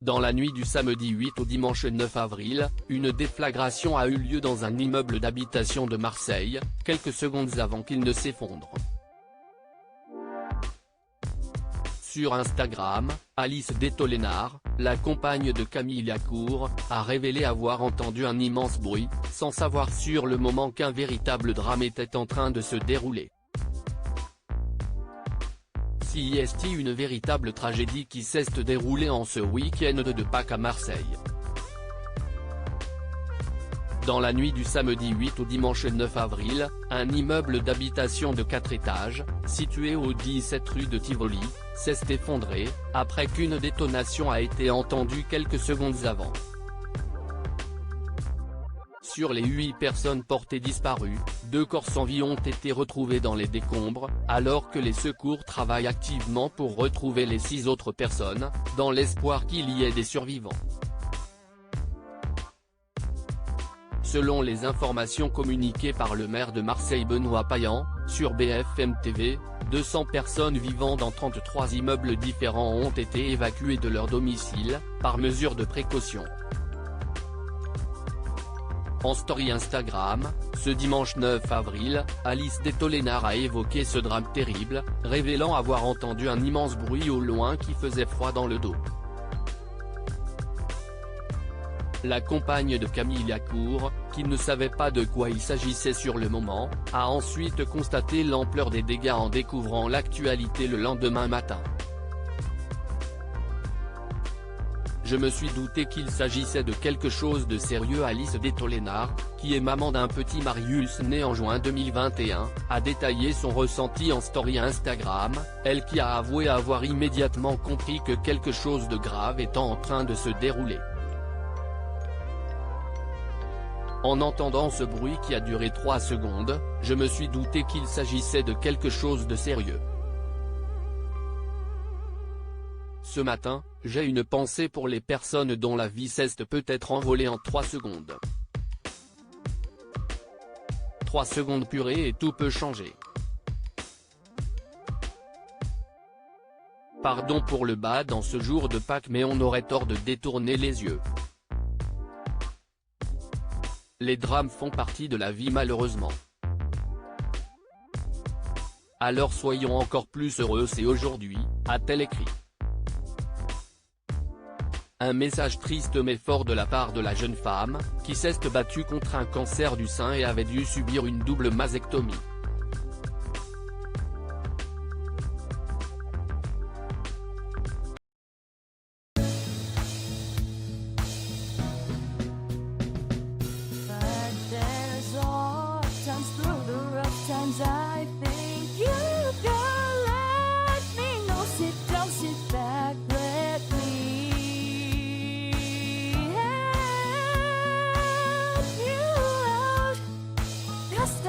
Dans la nuit du samedi 8 au dimanche 9 avril, une déflagration a eu lieu dans un immeuble d'habitation de Marseille, quelques secondes avant qu'il ne s'effondre. Sur Instagram, Alice Détolénard, la compagne de Camille Lacour, a révélé avoir entendu un immense bruit, sans savoir sur le moment qu'un véritable drame était en train de se dérouler. C'est une véritable tragédie qui s'est déroulée en ce week-end de Pâques à Marseille. Dans la nuit du samedi 8 au dimanche 9 avril, un immeuble d'habitation de 4 étages, situé au 17 rue de Tivoli, s'est effondré, après qu'une détonation a été entendue quelques secondes avant. Sur les 8 personnes portées disparues, 2 corps sans vie ont été retrouvés dans les décombres, alors que les secours travaillent activement pour retrouver les 6 autres personnes, dans l'espoir qu'il y ait des survivants. Selon les informations communiquées par le maire de Marseille Benoît Payan, sur BFM TV, 200 personnes vivant dans 33 immeubles différents ont été évacuées de leur domicile, par mesure de précaution. En story Instagram, ce dimanche 9 avril, Alice Détolénard a évoqué ce drame terrible, révélant avoir entendu un immense bruit au loin qui faisait froid dans le dos. La compagne de Camille Lacour, qui ne savait pas de quoi il s'agissait sur le moment, a ensuite constaté l'ampleur des dégâts en découvrant l'actualité le lendemain matin. Je me suis douté qu'il s'agissait de quelque chose de sérieux. Alice Détolénard, qui est maman d'un petit Marius né en juin 2021, a détaillé son ressenti en story Instagram, elle qui a avoué avoir immédiatement compris que quelque chose de grave était en train de se dérouler. En entendant ce bruit qui a duré 3 secondes, je me suis douté qu'il s'agissait de quelque chose de sérieux. Ce matin, j'ai une pensée pour les personnes dont la vie s'est peut-être envolée en 3 secondes. 3 secondes purées et tout peut changer. Pardon pour le bad en ce jour de Pâques, mais on aurait tort de détourner les yeux. Les drames font partie de la vie malheureusement. Alors soyons encore plus heureux, c'est aujourd'hui, a-t-elle écrit. Un message triste mais fort de la part de la jeune femme, qui s'est battue contre un cancer du sein et avait dû subir une double mastectomie. Just